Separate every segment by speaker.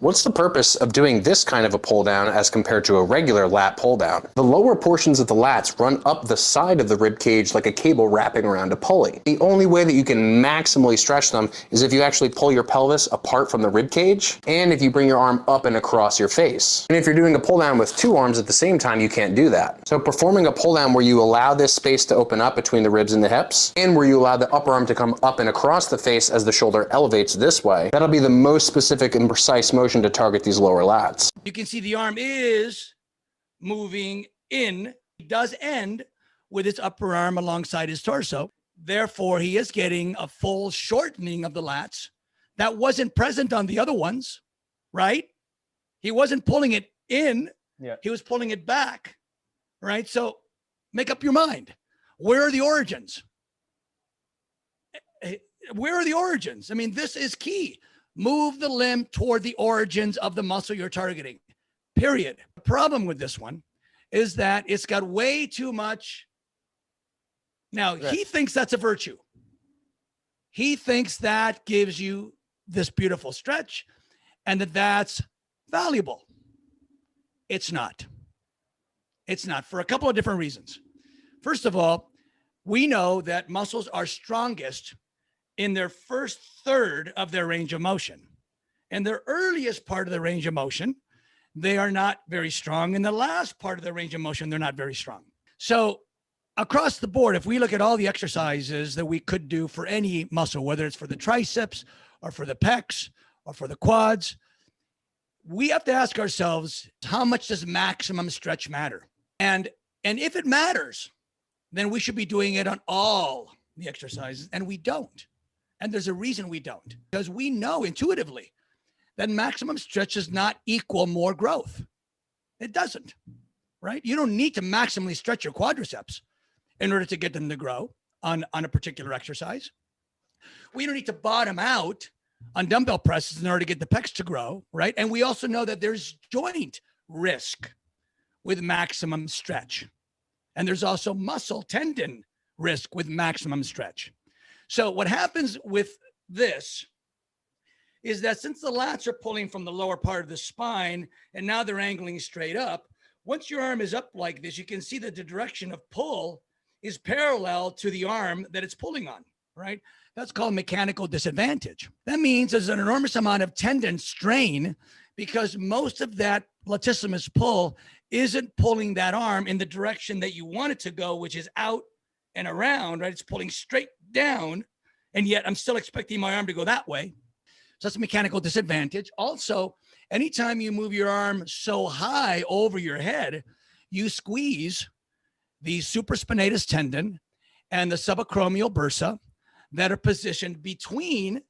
Speaker 1: What's the purpose of doing this kind of a pull down as compared to a regular lat pull down? The lower portions of the lats run up the side of the rib cage like a cable wrapping around a pulley. The only way that you can maximally stretch them is if you actually pull your pelvis apart from the rib cage and if you bring your arm up and across your face. And if you're doing a pull down with two arms at the same time, you can't do that. So performing a pull down where you allow this space to open up between the ribs and the hips, and where you allow the upper arm to come up and across the face as the shoulder elevates this way, that'll be the most specific and precise motion to target these lower lats.
Speaker 2: You can see the arm is moving in. It does end with its upper arm alongside his torso. Therefore, he is getting a full shortening of the lats that wasn't present on the other ones, right? He wasn't pulling it in. Yeah. He was pulling it back, right? So make up your mind. Where are the origins? Where are the origins? I mean, this is key. Move the limb toward the origins of the muscle you're targeting, period. The problem with this one is that it's got way too much. Now, he thinks that's a virtue. He thinks that gives you this beautiful stretch and that that's valuable. It's not. It's not, for a couple of different reasons. First of all, we know that muscles are strongest in their first third of their range of motion. In their earliest part of the range of motion, they are not very strong. In the last part of the range of motion, they're not very strong. So across the board, if we look at all the exercises that we could do for any muscle, whether it's for the triceps or for the pecs or for the quads, we have to ask ourselves, how much does maximum stretch matter? And if it matters, then we should be doing it on all the exercises, and we don't. And there's a reason we don't, because we know intuitively that maximum stretch does not equal more growth. It doesn't, right? You don't need to maximally stretch your quadriceps in order to get them to grow on a particular exercise. We don't need to bottom out on dumbbell presses in order to get the pecs to grow, right? And we also know that there's joint risk with maximum stretch. And there's also muscle tendon risk with maximum stretch. So what happens with this is that since the lats are pulling from the lower part of the spine and now they're angling straight up, once your arm is up like this, you can see that the direction of pull is parallel to the arm that it's pulling on, right? That's called mechanical disadvantage. That means there's an enormous amount of tendon strain because most of that latissimus pull isn't pulling that arm in the direction that you want it to go, which is out and around, right? It's pulling straight down, and yet I'm still expecting my arm to go that way. So that's a mechanical disadvantage. Also, anytime you move your arm so high over your head, you squeeze the supraspinatus tendon and the subacromial bursa that are positioned between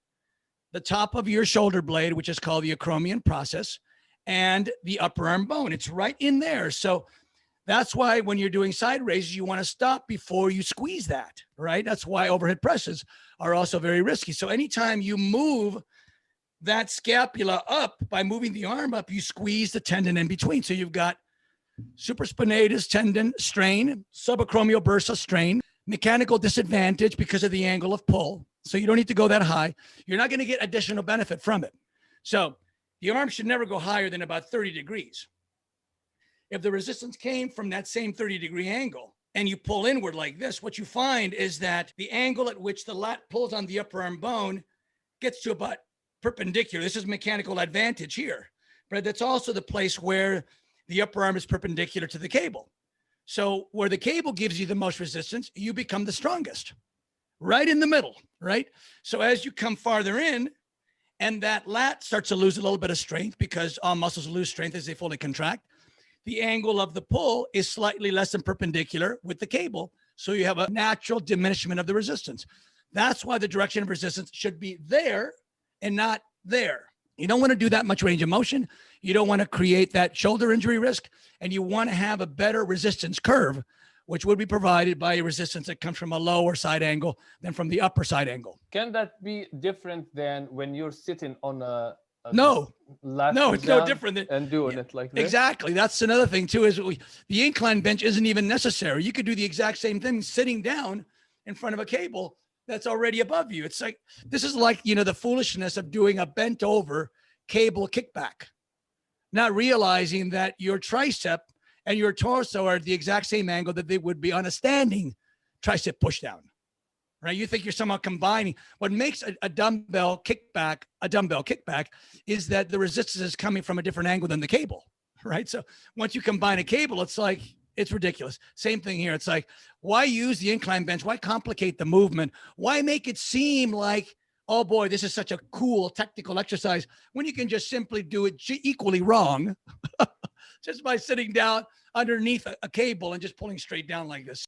Speaker 2: the top of your shoulder blade, which is called the acromion process, and the upper arm bone. It's right in there. So that's why when you're doing side raises, you want to stop before you squeeze that, right? That's why overhead presses are also very risky. So anytime you move that scapula up by moving the arm up, you squeeze the tendon in between. So you've got supraspinatus tendon strain, subacromial bursa strain, mechanical disadvantage because of the angle of pull. So you don't need to go that high. You're not going to get additional benefit from it. So the arm should never go higher than about 30 degrees. If the resistance came from that same 30-degree angle and you pull inward like this, what you find is that the angle at which the lat pulls on the upper arm bone gets to about perpendicular. This is mechanical advantage here, but that's also the place where the upper arm is perpendicular to the cable. So where the cable gives you the most resistance, you become the strongest, right in the middle, right? So as you come farther in and that lat starts to lose a little bit of strength because all muscles lose strength as they fully contract, the angle of the pull is slightly less than perpendicular with the cable. So you have a natural diminishment of the resistance. That's why the direction of resistance should be there and not there. You don't want to do that much range of motion. You don't want to create that shoulder injury risk. And you want to have a better resistance curve, which would be provided by a resistance that comes from a lower side angle than from the upper side angle.
Speaker 3: Can that be different than when you're sitting on a
Speaker 2: no, it's no different
Speaker 3: and doing it like this?
Speaker 2: Exactly. That's another thing too, is the incline bench isn't even necessary. You could do the exact same thing sitting down in front of a cable that's already above you. It's like, this is like, the foolishness of doing a bent over cable kickback, not realizing that your tricep and your torso are at the exact same angle that they would be on a standing tricep pushdown, right? You think you're somehow combining. What makes a dumbbell kickback is that the resistance is coming from a different angle than the cable, right? So once you combine a cable, it's like, it's ridiculous. Same thing here. It's like, why use the incline bench? Why complicate the movement? Why make it seem like, oh boy, this is such a cool technical exercise when you can just simply do it equally wrong just by sitting down underneath a cable and just pulling straight down like this.